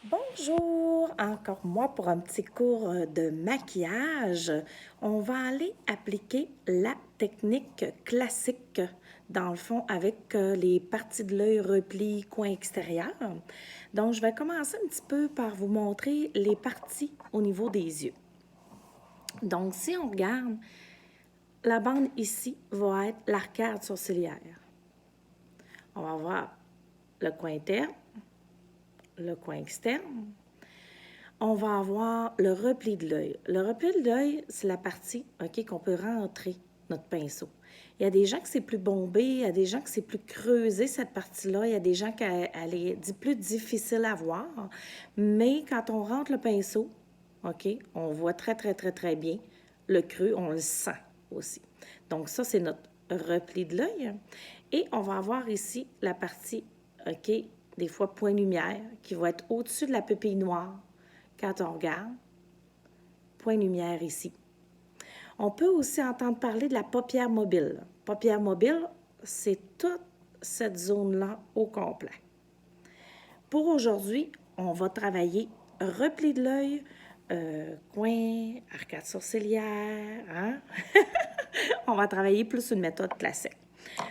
Bonjour, encore moi pour un petit cours de maquillage. On va aller appliquer la technique classique, dans le fond, avec les parties de l'œil repli, coin extérieur. Donc, je vais commencer un petit peu par vous montrer les parties au niveau des yeux. Donc, si on regarde, la bande ici va être l'arcade sourcilière. On va voir le coin interne, le coin externe. On va avoir le repli de l'œil. Le repli de l'œil, c'est la partie qu'on peut rentrer notre pinceau. Il y a des gens que c'est plus bombé, il y a des gens que c'est plus creusé, cette partie-là. Il y a des gens qu'elle est plus difficile à voir. Mais quand on rentre le pinceau, on voit très, très, très, très bien le creux, on le sent aussi. Donc ça, c'est notre repli de l'œil. Et on va avoir ici la partie, des fois point lumière, qui va être au-dessus de la pupille noire. Quand on regarde, point lumière ici. On peut aussi entendre parler de la paupière mobile. Paupière mobile, c'est toute cette zone-là au complet. Pour aujourd'hui, on va travailler repli de l'œil, coin, arcade sourcilière. Hein? On va travailler plus une méthode classique.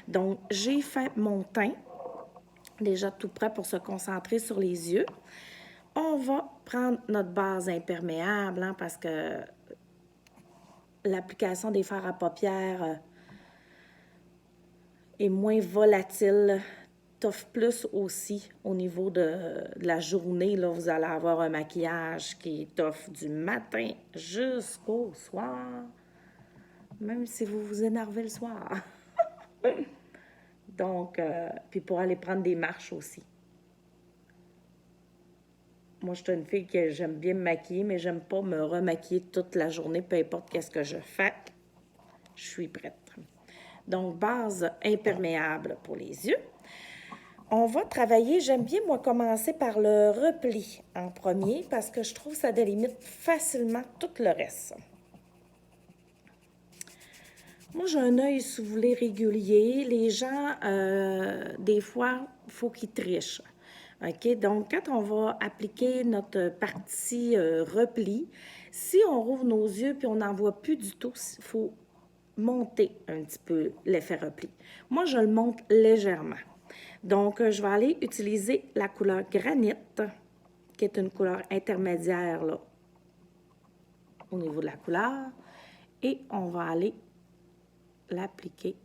Donc, j'ai fait mon teint, déjà tout prêt pour se concentrer sur les yeux. On va prendre notre base imperméable parce que l'application des fards à paupières est moins volatile, t'offre plus aussi au niveau de la journée. Là, vous allez avoir un maquillage qui t'offre du matin jusqu'au soir, même si vous vous énervez le soir. Donc, puis pour aller prendre des marches aussi. Moi, je suis une fille que j'aime bien me maquiller, mais j'aime pas me remaquiller toute la journée, peu importe qu'est-ce que je fais. Je suis prête. Donc, base imperméable pour les yeux. On va travailler, j'aime bien, moi, commencer par le repli en premier parce que je trouve que ça délimite facilement tout le reste. Moi, j'ai un œil, si vous voulez, régulier. Les gens, des fois, il faut qu'ils trichent. OK? Donc, quand on va appliquer notre partie repli, si on rouvre nos yeux puis on n'en voit plus du tout, il faut monter un petit peu l'effet repli. Moi, je le monte légèrement. Donc, je vais aller utiliser la couleur Granit, qui est une couleur intermédiaire là, au niveau de la couleur. Et on va aller l'appliquer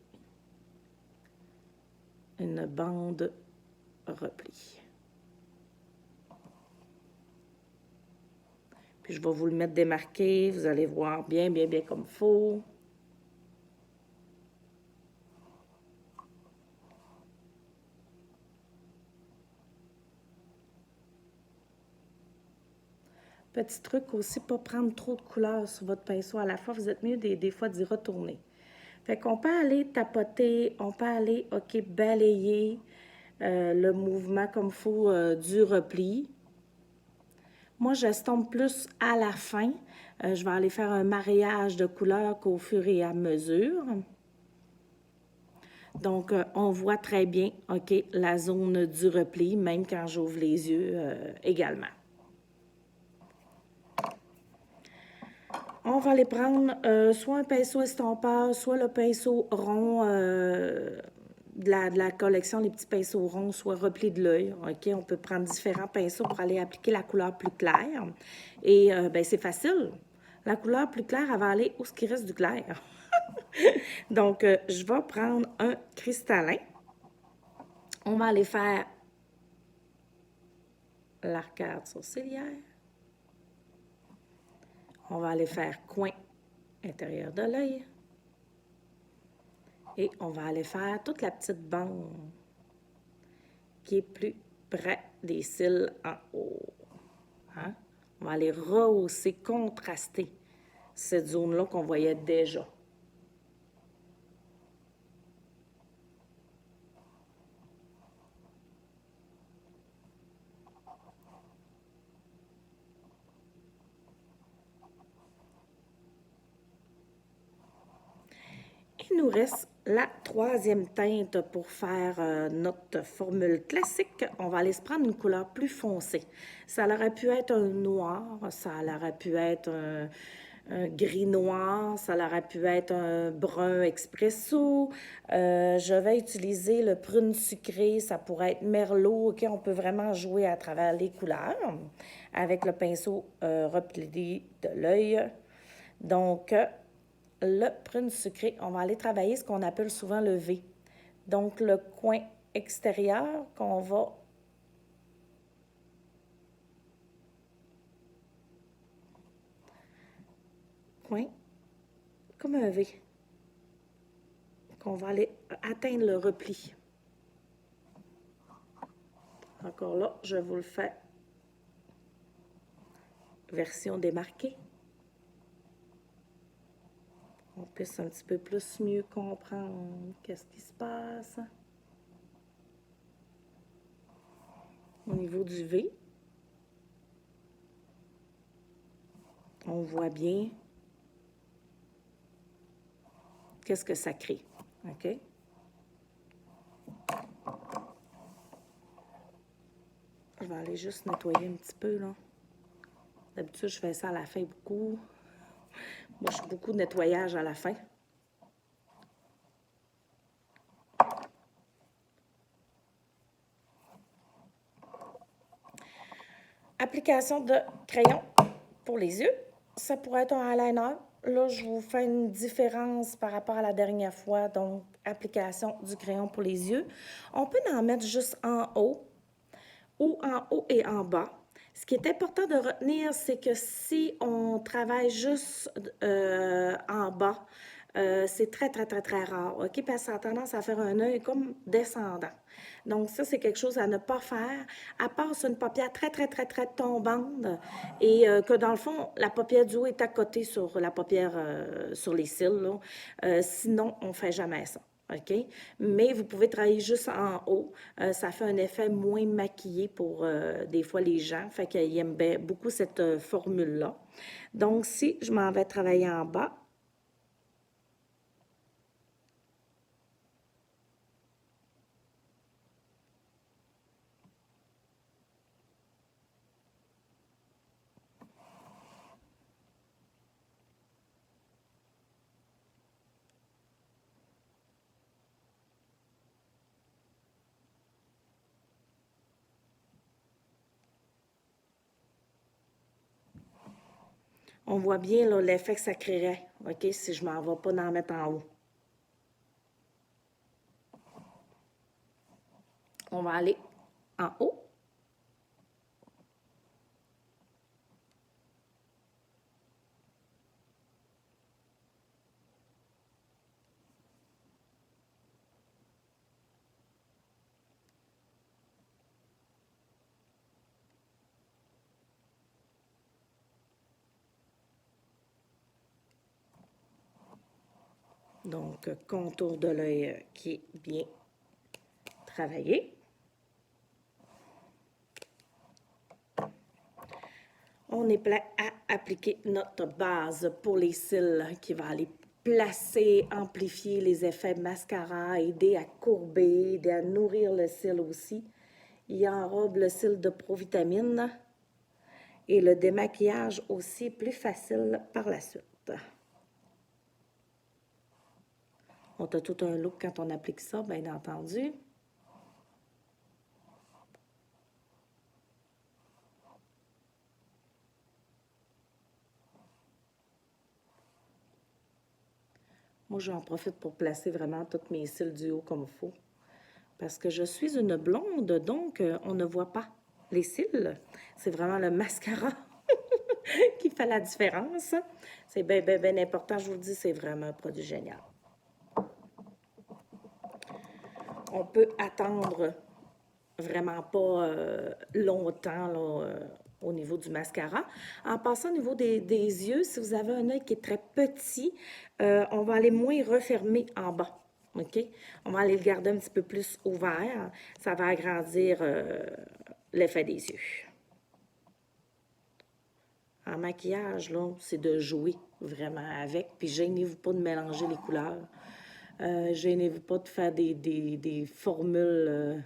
une bande repli. Puis, je vais vous le mettre démarqué. Vous allez voir bien, bien, bien comme il faut. Petit truc aussi, pas prendre trop de couleurs sur votre pinceau à la fois. Vous êtes mieux des fois d'y retourner. Fait qu'on peut aller tapoter, on peut aller, balayer le mouvement comme il faut du repli. Moi, j'estompe plus à la fin. Je vais aller faire un mariage de couleurs qu'au fur et à mesure. Donc, on voit très bien, la zone du repli, même quand j'ouvre les yeux également. On va aller prendre soit un pinceau estompeur, soit le pinceau rond de la collection, les petits pinceaux ronds, soit repli de l'œil. On peut prendre différents pinceaux pour aller appliquer la couleur plus claire. Et c'est facile. La couleur plus claire, elle va aller où ce qui reste du clair. Donc, je vais prendre un cristallin. On va aller faire l'arcade sourcilière. On va aller faire coin intérieur de l'œil. Et on va aller faire toute la petite bande qui est plus près des cils en haut. Hein? On va aller rehausser, contraster cette zone-là qu'on voyait déjà. Et nous reste la troisième teinte pour faire notre formule classique. On va aller se prendre une couleur plus foncée. Ça aurait pu être un noir, ça aurait pu être un gris noir, ça aurait pu être un brun expresso. Je vais utiliser le prune sucré, ça pourrait être merlot. OK, on peut vraiment jouer à travers les couleurs avec le pinceau replié de l'œil. Donc, le prune sucré, on va aller travailler ce qu'on appelle souvent le V. Donc, le coin extérieur qu'on va coin comme un V, qu'on va aller atteindre le repli. Encore là, je vous le fais version démarquée. On puisse un petit peu plus mieux comprendre qu'est-ce qui se passe. Au niveau du V, on voit bien qu'est-ce que ça crée. OK? Je vais aller juste nettoyer un petit peu, là. D'habitude, je fais ça à la fin beaucoup. Moi, je fais beaucoup de nettoyage à la fin. Application de crayon pour les yeux. Ça pourrait être un eyeliner. Là, je vous fais une différence par rapport à la dernière fois. Donc, application du crayon pour les yeux. On peut en mettre juste en haut ou en haut et en bas. Ce qui est important de retenir, c'est que si on travaille juste en bas, c'est très, très, très, très rare, OK? Parce que ça a tendance à faire un œil comme descendant. Donc, ça, c'est quelque chose à ne pas faire, à part sur une paupière très, très, très, très tombante et que, dans le fond, la paupière du haut est à côté sur la paupière, sur les cils, là. Sinon, on ne fait jamais ça. OK? Mais vous pouvez travailler juste en haut. Ça fait un effet moins maquillé pour des fois les gens. Fait qu'ils aiment beaucoup cette formule-là. Donc, si je m'en vais travailler en bas, on voit bien l'effet que ça créerait, OK, si je m'en vais pas d'en mettre en haut. On va aller en haut. Donc, contour de l'œil qui est bien travaillé. On est prêt à appliquer notre base pour les cils qui va aller placer, amplifier les effets mascara, aider à courber, aider à nourrir le cil aussi. Il enrobe le cil de provitamine et le démaquillage aussi plus facile par la suite. On a tout un look quand on applique ça, bien entendu. Moi, j'en profite pour placer vraiment toutes mes cils du haut comme il faut. Parce que je suis une blonde, donc on ne voit pas les cils. C'est vraiment le mascara qui fait la différence. C'est bien, bien, bien important. Je vous le dis, c'est vraiment un produit génial. On peut attendre vraiment pas longtemps là, au niveau du mascara. En passant au niveau des yeux, si vous avez un œil qui est très petit, on va aller moins refermer en bas. OK? On va aller le garder un petit peu plus ouvert. Ça va agrandir l'effet des yeux. En maquillage, là, c'est de jouer vraiment avec. Puis gênez-vous pas de mélanger les couleurs. Gênez-vous pas de faire des formules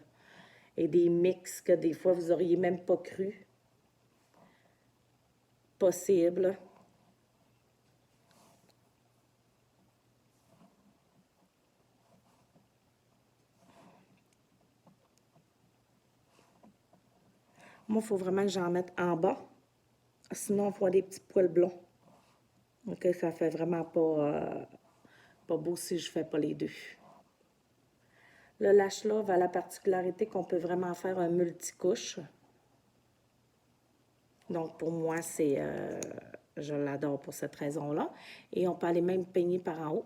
et des mix que des fois vous auriez même pas cru possible. Moi, il faut vraiment que j'en mette en bas. Sinon, on voit des petits poils blonds. OK, ça fait vraiment pas beau si je fais pas les deux. Le Lash Love a la particularité qu'on peut vraiment faire un multicouche. Donc, pour moi, je l'adore pour cette raison-là. Et on peut aller même peigner par en haut.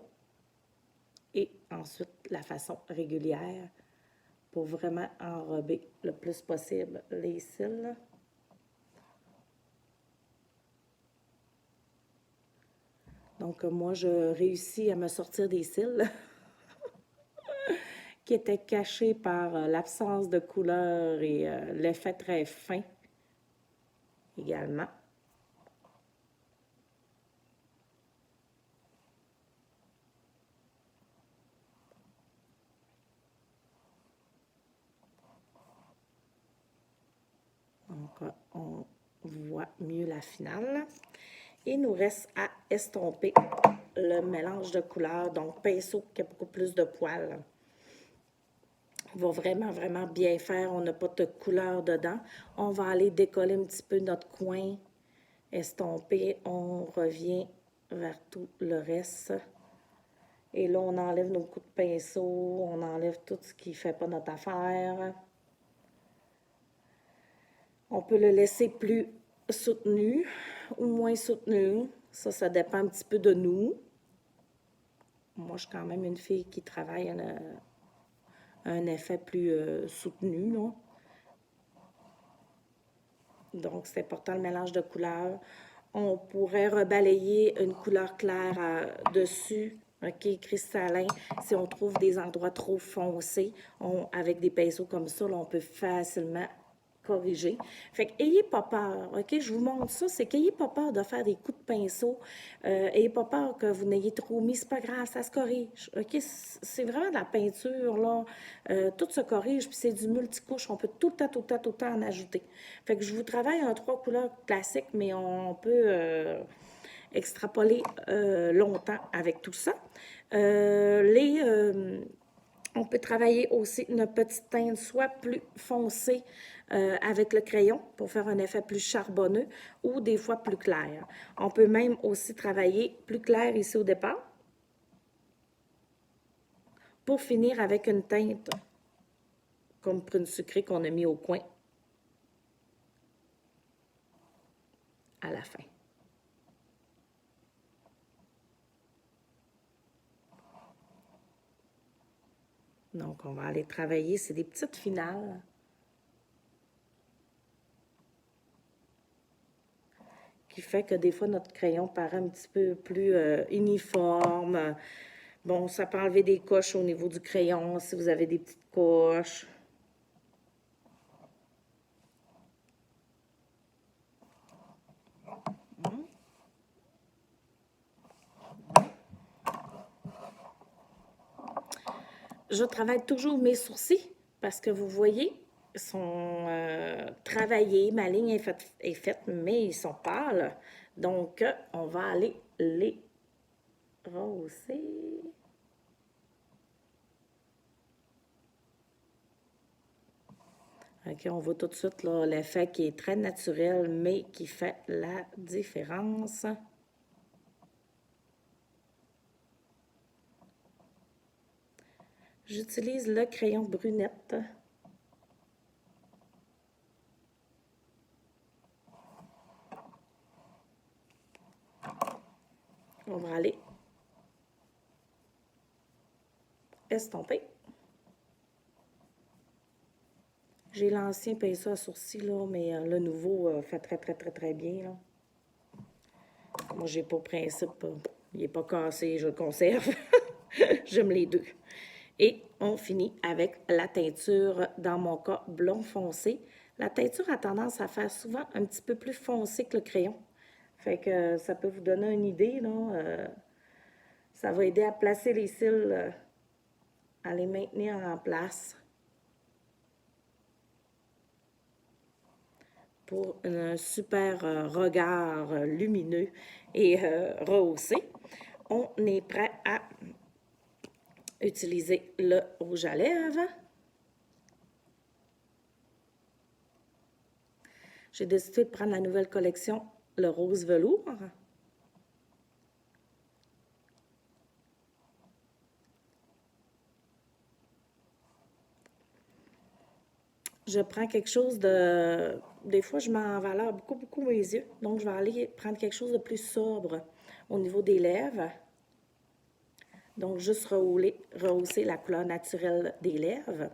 Et ensuite, la façon régulière pour vraiment enrober le plus possible les cils. Donc, moi, je réussis à me sortir des cils qui étaient cachés par l'absence de couleur et l'effet très fin également. Donc, on voit mieux la finale. Il nous reste à estomper le mélange de couleurs, donc pinceau qui a beaucoup plus de poils. Va vraiment, vraiment bien faire. On n'a pas de couleur dedans. On va aller décoller un petit peu notre coin, estomper. On revient vers tout le reste. Et là, on enlève nos coups de pinceau. On enlève tout ce qui ne fait pas notre affaire. On peut le laisser plus soutenu ou moins soutenu. Ça dépend un petit peu de nous. Moi, je suis quand même une fille qui travaille un effet plus soutenu, là. Donc, c'est important le mélange de couleurs. On pourrait rebalayer une couleur claire dessus, OK, cristallin. Si on trouve des endroits trop foncés, avec des pinceaux comme ça, là, on peut facilement corriger. Fait que ayez pas peur, OK? Je vous montre ça, c'est qu'ayez pas peur de faire des coups de pinceau. Ayez pas peur que vous n'ayez trop mis, c'est pas grave, ça se corrige, OK? C'est vraiment de la peinture, là. Tout se corrige, puis c'est du multicouche. On peut tout le temps, tout le temps, tout le temps en ajouter. Fait que je vous travaille en 3 couleurs classiques, mais on peut extrapoler longtemps avec tout ça. On peut travailler aussi une petite teinte soit plus foncée avec le crayon pour faire un effet plus charbonneux ou des fois plus clair. On peut même aussi travailler plus clair ici au départ pour finir avec une teinte comme prune sucrée qu'on a mis au coin à la fin. Donc, on va aller travailler, c'est des petites finales. Qui fait que des fois, notre crayon paraît un petit peu plus uniforme. Bon, ça peut enlever des coches au niveau du crayon, si vous avez des petites coches. Je travaille toujours mes sourcils parce que vous voyez, ils sont travaillés. Ma ligne est faite, mais ils sont pâles. Donc, on va aller les rehausser. OK, on voit tout de suite l'effet qui est très naturel, mais qui fait la différence. J'utilise le crayon brunette. On va aller estomper. J'ai l'ancien pinceau à sourcils, là, mais le nouveau fait très, très, très, très bien, là. Moi, j'ai pas principe. Il n'est pas cassé, je le conserve. J'aime les deux. Et on finit avec la teinture, dans mon cas, blond foncé. La teinture a tendance à faire souvent un petit peu plus foncé que le crayon. Fait que ça peut vous donner une idée, là. Ça va aider à placer les cils à les maintenir en place pour un super regard lumineux et rehaussé. On est prêt à utiliser le rouge à lèvres. J'ai décidé de prendre la nouvelle collection, le rose velours. Je prends quelque chose de... Des fois, je mets en valeur beaucoup mes yeux. Donc, je vais aller prendre quelque chose de plus sobre au niveau des lèvres. Donc, juste rehausser la couleur naturelle des lèvres.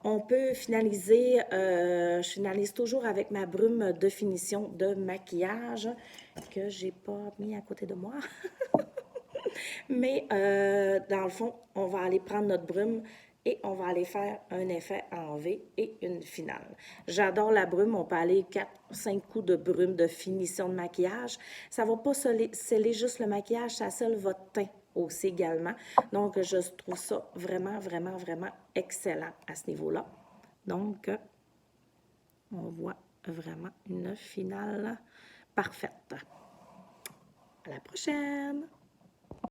On peut finaliser, je finalise toujours avec ma brume de finition de maquillage que j'ai pas mis à côté de moi. Mais dans le fond, on va aller prendre notre brume et on va aller faire un effet en V et une finale. J'adore la brume, on peut aller 4-5 coups de brume de finition de maquillage. Ça ne va pas sceller juste le maquillage, ça scelle votre teint aussi également. Donc, je trouve ça vraiment excellent à ce niveau-là. Donc, on voit vraiment une finale parfaite. À la prochaine!